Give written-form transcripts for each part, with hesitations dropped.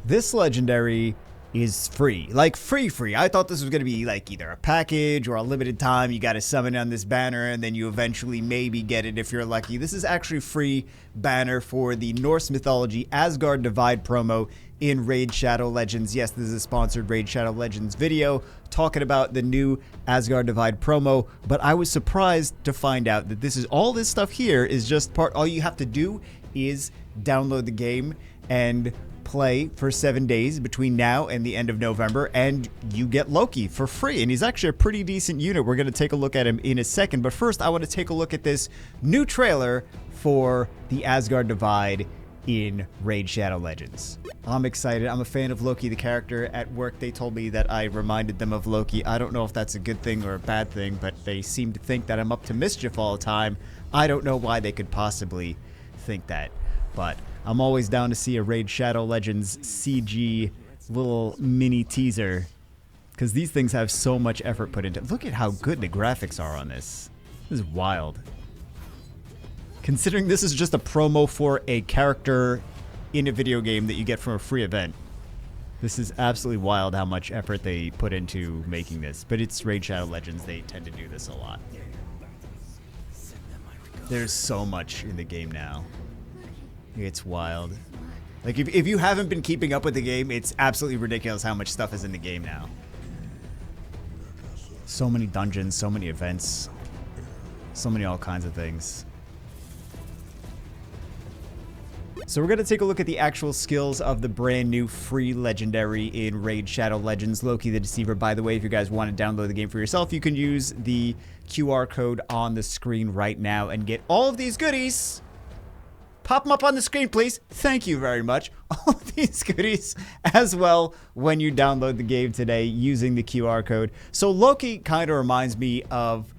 This legendary is free. Like, free. I thought this was going to be like either a package or a limited time. You got to summon on this banner and then you eventually maybe get it if you're lucky. This is actually free banner for the Norse mythology Asgard Divide promo in Raid Shadow Legends. Yes, this is a sponsored Raid Shadow Legends video talking about the new Asgard Divide promo, but I was surprised to find out that this is all this stuff here is just all you have to do is download the game and play for 7 days between now and the end of November, and you get Loki for free. And he's actually a pretty decent unit. We're going to take a look at him in a second, but first I want to take a look at this new trailer for the Asgard Divide in Raid Shadow Legends. I'm excited. I'm a fan of Loki the character. At work they told me that I reminded them of Loki. I don't know if that's a good thing or a bad thing, but they seem to think that I'm up to mischief all the time. I don't know why they could possibly think that, but I'm always down to see a Raid Shadow Legends CG little mini teaser, because these things have so much effort put into it. Look at how good the graphics are on this. This is wild. Considering this is just a promo for a character in a video game that you get from a free event, this is absolutely wild how much effort they put into making this. But it's Raid Shadow Legends. They tend to do this a lot. There's so much in the game now. It's wild. Like, if you haven't been keeping up with the game, it's absolutely ridiculous how much stuff is in the game now. So many dungeons, so many events, so many all kinds of things. So we're going to take a look at the actual skills of the brand new free legendary in Raid Shadow Legends, Loki the Deceiver. By the way, if you guys want to download the game for yourself, you can use the QR code on the screen right now and get all of these goodies. Pop them up on the screen, please. Thank you very much. All of these goodies as well when you download the game today using the QR code. So Loki kind of reminds me of,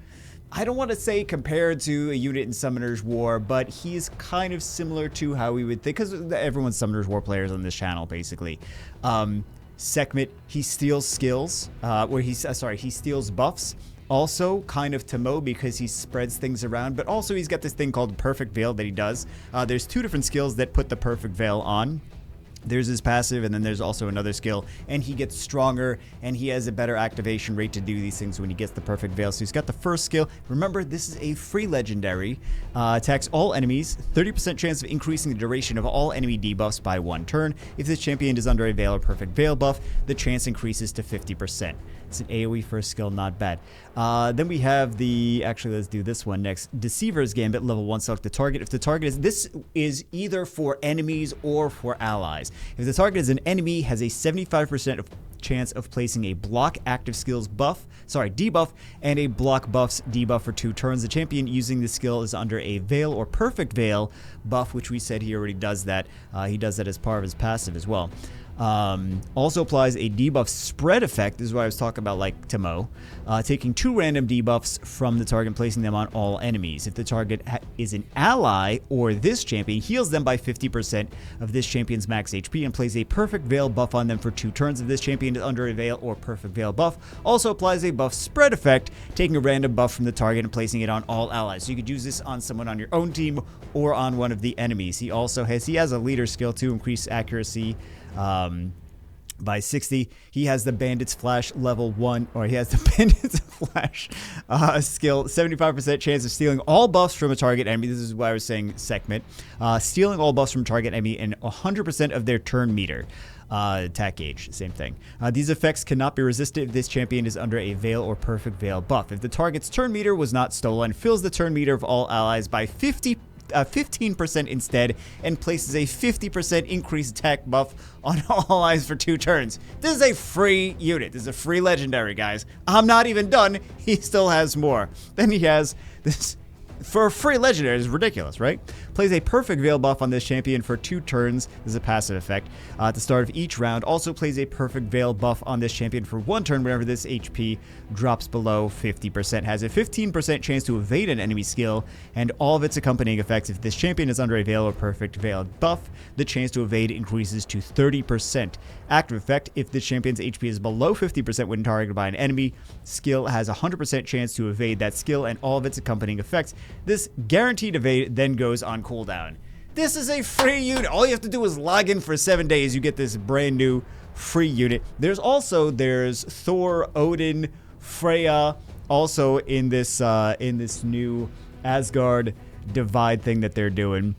I don't want to say compared to a unit in Summoner's War, but he's kind of similar to how we would think, because everyone's Summoner's War players on this channel, basically. Sekhmet, he steals skills, he steals buffs. Also, kind of Tamo, because he spreads things around, but also he's got this thing called Perfect Veil that he does. There's two different skills that put the Perfect Veil on. There's his passive, and then there's also another skill, and he gets stronger, and he has a better activation rate to do these things when he gets the Perfect Veil. So he's got the first skill. Remember, this is a free legendary. Attacks all enemies, 30% chance of increasing the duration of all enemy debuffs by 1 turn. If this champion is under a Veil or Perfect Veil buff, the chance increases to 50%. It's an AoE first skill, not bad. Then we have actually let's do this one next. Deceiver's Gambit, level 1, select the target. If the target this is either for enemies or for allies. If the target is an enemy, has a 75% chance of placing a block active skills debuff, and a block buffs debuff for 2 turns. The champion using this skill is under a Veil or Perfect Veil buff, which we said he already does that. He does that as part of his passive as well. Also applies a debuff spread effect. This is what I was talking about, like Tamo. Taking 2 random debuffs from the target and placing them on all enemies. If the target is an ally or this champion, heals them by 50% of this champion's max HP and plays a Perfect Veil buff on them for 2 turns. If this champion is under a Veil or Perfect Veil buff, also applies a buff spread effect, taking a random buff from the target and placing it on all allies. So you could use this on someone on your own team or on one of the enemies. He has a leader skill to increase accuracy by 60. He has the Bandit's Flash level 1, or he has the Bandit's Flash skill, 75% chance of stealing all buffs from a target enemy. This is why I was saying Sekhmet. Stealing all buffs from a target enemy and 100% of their turn meter. Attack gauge, same thing. These effects cannot be resisted if this champion is under a Veil or Perfect Veil buff. If the target's turn meter was not stolen, fills the turn meter of all allies by 15% instead, and places a 50% increased attack buff on all allies for 2 turns. This is a free unit. This is a free legendary, guys. I'm not even done. He still has more. Then he has this. For a free legendary, it's ridiculous, right? Plays a Perfect Veil buff on this champion for 2 turns. This is a passive effect. At the start of each round, also plays a Perfect Veil buff on this champion for 1 turn whenever this HP drops below 50%. Has a 15% chance to evade an enemy skill and all of its accompanying effects. If this champion is under a Veil or Perfect Veil buff, the chance to evade increases to 30%. Active effect, if this champion's HP is below 50% when targeted by an enemy, skill has a 100% chance to evade that skill and all of its accompanying effects. This guaranteed evade then goes on cooldown. This is a free unit. All you have to do is log in for 7 days. You get this brand new free unit. There's Thor, Odin, Freya, also in this new Asgard divide thing that they're doing.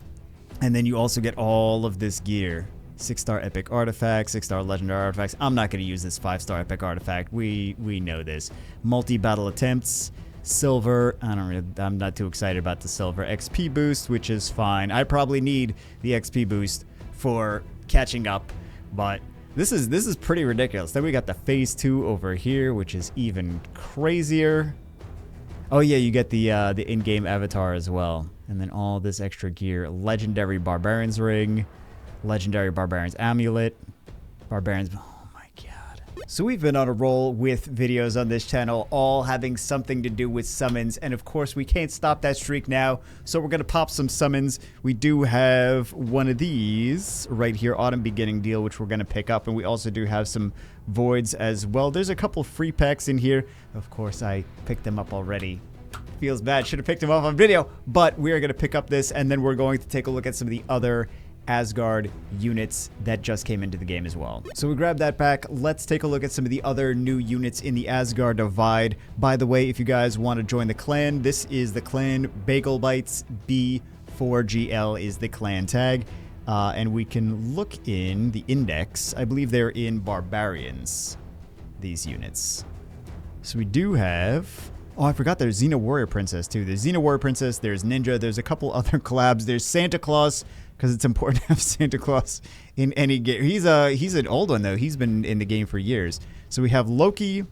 And then you also get all of this gear. 6-star epic artifacts, 6-star legendary artifacts. I'm not going to use this 5-star epic artifact. We know this. Multi-battle attempts. Silver, I'm not too excited about the silver. XP boost, which is fine. I probably need the XP boost for catching up, but this is pretty ridiculous. Then we got the phase 2 over here, which is even crazier. Oh yeah, you get the in-game avatar as well. And then all this extra gear. Legendary Barbarian's Ring, Legendary Barbarian's Amulet, Barbarian's... So we've been on a roll with videos on this channel, all having something to do with summons, and of course we can't stop that streak now, so we're going to pop some summons. We do have one of these right here, Autumn Beginning Deal, which we're going to pick up, and we also do have some voids as well. There's a couple free packs in here. Of course, I picked them up already. Feels bad, should have picked them up on video, but we are going to pick up this, and then we're going to take a look at some of the other Asgard units that just came into the game as well. So we grabbed that pack. Let's take a look at some of the other new units in the Asgard divide. By the way, if you guys want to join the clan, this is the clan. Bagel Bites B4GL is the clan tag. And we can look in the index. I believe they're in Barbarians, these units. So we do have... Oh, I forgot there's Xena Warrior Princess too. There's Xena Warrior Princess, there's Ninja, there's a couple other collabs. There's Santa Claus, because it's important to have Santa Claus in any game. He's an old one though. He's been in the game for years. So we have Loki.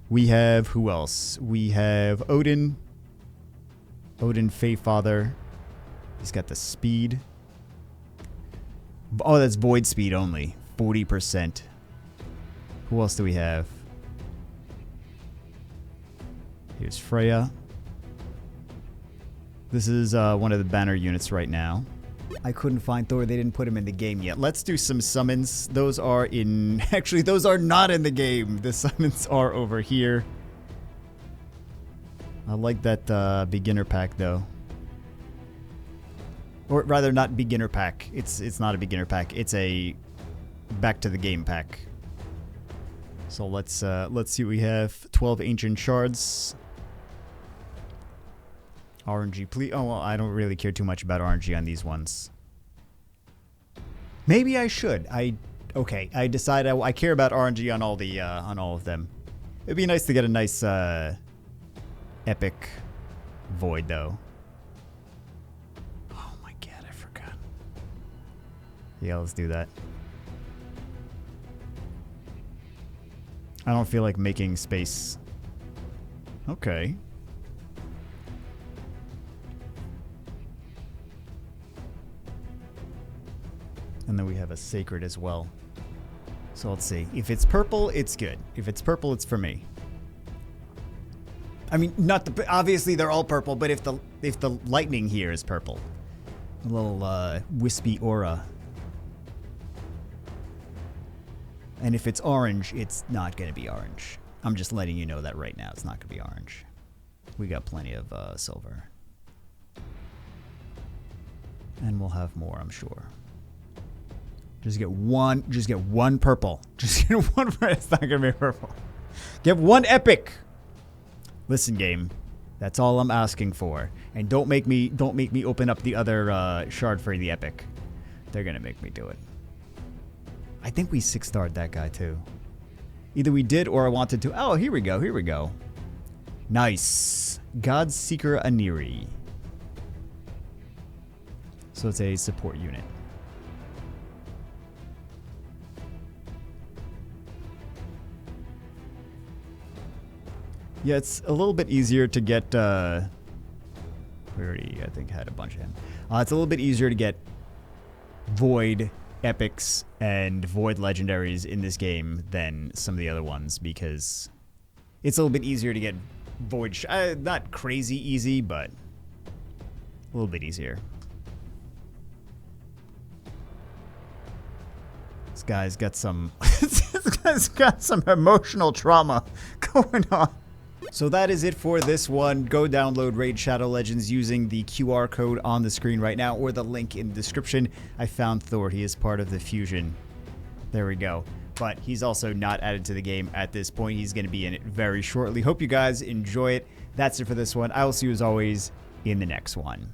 We have who else? We have Odin. Odin Father. He's got the speed. Oh, that's void speed only. 40%. Who else do we have? Here's Freya. This is one of the banner units right now. I couldn't find Thor. They didn't put him in the game yet. Let's do some summons. Those are in... Actually, those are not in the game. The summons are over here. I like that beginner pack, though. Or rather, not beginner pack. It's not a beginner pack. It's a back to the game pack. So let's see what we have. 12 ancient shards. RNG, please. Oh, well, I don't really care too much about RNG on these ones. Maybe I should. Okay, I decided I care about RNG on all of them. It'd be nice to get a nice epic void though. Oh my god, I forgot. Yeah, let's do that. I don't feel like making space. Okay. And then we have a sacred as well. So let's see. If it's purple, it's good. If it's purple, it's for me. I mean, not the... Obviously, they're all purple, but if the lightning here is purple. A little wispy aura. And if it's orange, it's not going to be orange. I'm just letting you know that right now. It's not going to be orange. We got plenty of silver. And we'll have more, I'm sure. Just get one purple. Just get one. It's not gonna be purple. Get one epic. Listen, game. That's all I'm asking for. And don't make me open up the other shard for the epic. They're gonna make me do it. I think we 6-starred that guy too. Either we did or I wanted to. Oh, here we go. Here we go. Nice. Godseeker Aniri. So it's a support unit. Yeah, it's a little bit easier to get, we already, I think, had a bunch of him. It's a little bit easier to get Void Epics and Void Legendaries in this game than some of the other ones, because it's a little bit easier to get Void, not crazy easy, but a little bit easier. This guy's got some, this guy's got some emotional trauma going on. So that is it for this one. Go download Raid Shadow Legends using the QR code on the screen right now or the link in the description. I found Thor. He is part of the fusion. There we go. But he's also not added to the game at this point. He's going to be in it very shortly. Hope you guys enjoy it. That's it for this one. I will see you as always in the next one.